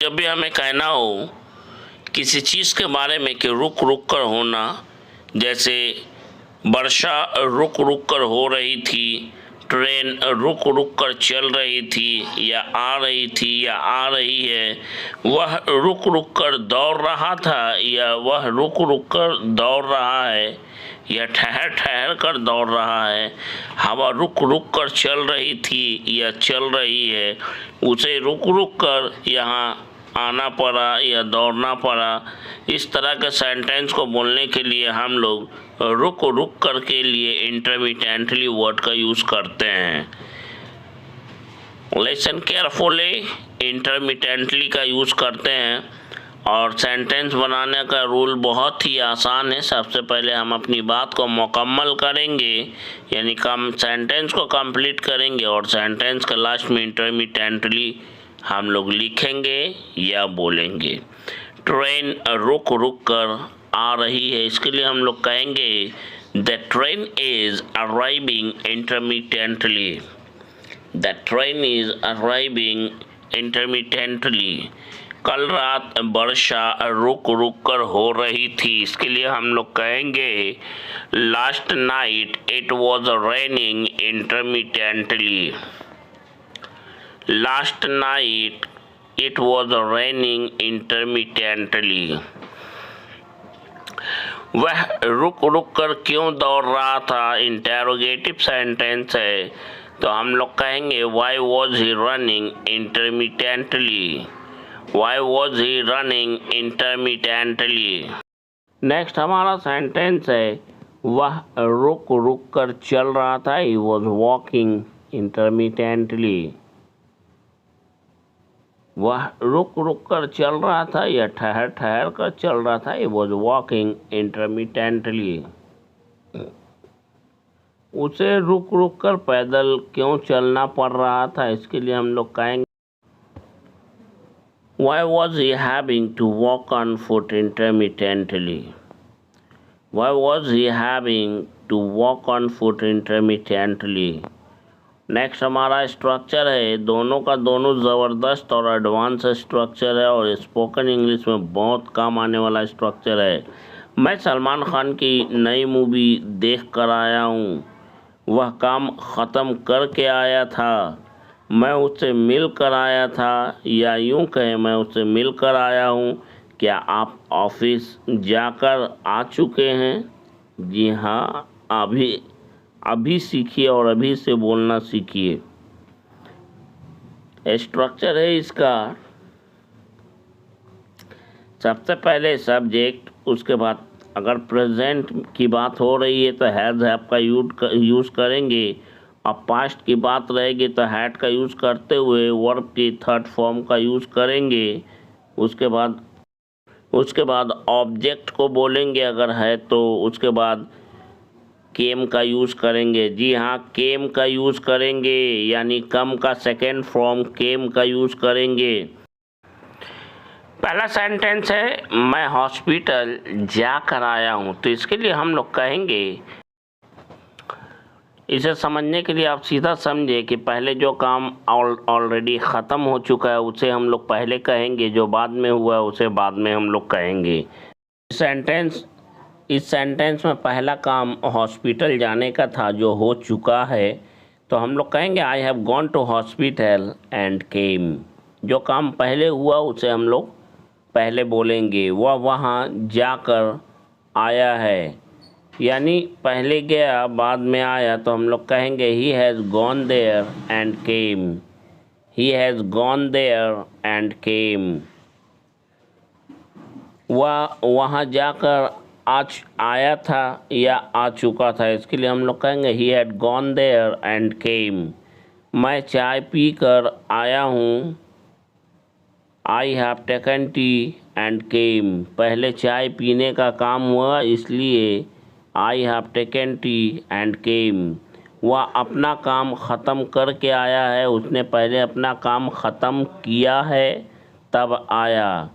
जब भी हमें कहना हो किसी चीज़ के बारे में कि रुक रुक कर होना, जैसे वर्षा रुक रुक कर हो रही थी, ट्रेन रुक रुक कर चल रही थी या आ रही थी या आ रही है, वह रुक रुक कर दौड़ रहा था या वह रुक रुक कर दौड़ रहा है या ठहर ठहर कर दौड़ रहा है, हवा रुक रुक कर चल रही थी या चल रही है, उसे रुक रुक कर यहाँ आना पड़ा या दौड़ना पड़ा। इस तरह के सेंटेंस को बोलने के लिए हम लोग रुक रुक कर के लिए इंटरमिटेंटली वर्ड का यूज़ करते हैं। लिसन केयरफुली, इंटरमिटेंटली का यूज़ करते हैं और सेंटेंस बनाने का रूल बहुत ही आसान है। सबसे पहले हम अपनी बात को मुकम्मल करेंगे, यानी सेंटेंस को कंप्लीट करेंगे और सेंटेंस के लास्ट में इंटरमिटेंटली हम लोग लिखेंगे या बोलेंगे। ट्रेन रुक रुक कर आ रही है, इसके लिए हम लोग कहेंगे the train is arriving intermittently. The train is arriving intermittently. कल रात वर्षा रुक रुक कर हो रही थी, इसके लिए हम लोग कहेंगे last night it was raining intermittently. Last night it was raining intermittently. वह रुक रुक कर क्यों दौड़ रहा था, इंटेरोगेटिव सेंटेंस है, तो हम लोग कहेंगे why was he running intermittently. Why was he running intermittently. Next हमारा सेंटेंस है वह रुक रुक कर चल रहा था, ही वॉज वॉकिंग इंटरमिटेंटली। वह रुक रुक कर चल रहा था या ठहर ठहर कर चल रहा था, ही वॉज वॉकिंग इंटरमिटेंटली। उसे रुक रुक कर पैदल क्यों चलना पड़ रहा था, इसके लिए हम लोग कहेंगे Why was he having to walk on foot intermittently? Why was he having to walk on foot intermittently? Next हमारा स्ट्रक्चर है, दोनों का दोनों ज़बरदस्त और एडवांस स्ट्रक्चर है और स्पोकन इंग्लिश में बहुत काम आने वाला स्ट्रक्चर है। मैं सलमान खान की नई मूवी देख कर आया हूँ, वह काम ख़त्म करके आया था, मैं उससे मिल कर आया था, या यूँ कहें मैं उससे मिल कर आया हूँ। क्या आप ऑफिस जाकर आ चुके हैं? जी हाँ, अभी सीखिए और अभी से बोलना सीखिए। स्ट्रक्चर है इसका, सबसे पहले सब्जेक्ट, उसके बाद अगर प्रेजेंट की बात हो रही है तो हैज़ हैव का यूज़ करेंगे और पास्ट की बात रहेगी तो हैड का यूज़ करते हुए वर्ब की थर्ड फॉर्म का यूज़ करेंगे। उसके बाद ऑब्जेक्ट को बोलेंगे अगर है तो, उसके बाद केम का यूज़ करेंगे। जी हाँ, केम का यूज़ करेंगे, यानी कम का सेकेंड फॉर्म केम का यूज़ करेंगे। पहला सेंटेंस है मैं हॉस्पिटल जा कर आया हूँ, तो इसके लिए हम लोग कहेंगे, इसे समझने के लिए आप सीधा समझे कि पहले जो काम ऑलरेडी ख़त्म हो चुका है उसे हम लोग पहले कहेंगे, जो बाद में हुआ है उसे बाद में हम लोग कहेंगे। इस सेंटेंस में पहला काम हॉस्पिटल जाने का था जो हो चुका है, तो हम लोग कहेंगे I have gone to hospital and came. जो काम पहले हुआ उसे हम लोग पहले बोलेंगे, वह वहाँ जाकर आया है, यानी पहले गया बाद में आया, तो हम लोग कहेंगे he has gone there and came. He has gone there and came. वह वहाँ जाकर आज आया था या आ चुका था, इसके लिए हम लोग कहेंगे he had gone there and came. मैं चाय पी कर आया हूँ, I have taken tea and came. पहले चाय पीने का काम हुआ इसलिए I have taken tea and came. वह अपना काम ख़त्म करके आया है, उसने पहले अपना काम ख़त्म किया है तब आया।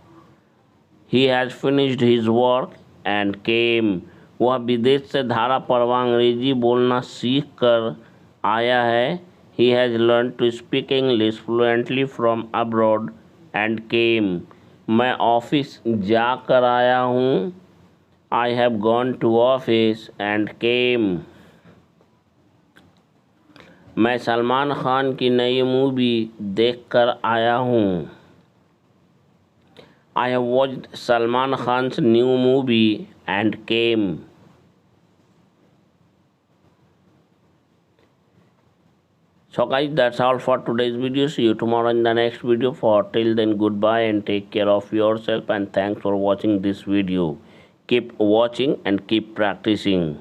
He has finished his work and came. वह विदेश से धारा प्रवाह अंग्रेजी बोलना सीख कर आया है। He has learned to speak English fluently from abroad and came. मैं ऑफिस जाकर आया हूँ. I have gone to office and came. मैं सलमान खान की नई मूवी देखकर आया हूँ. I have watched Salman Khan's new movie and came. So guys, that's all for today's video. See you tomorrow in the next video. For till then, goodbye and take care of yourself, and thanks for watching this video. Keep watching and keep practicing.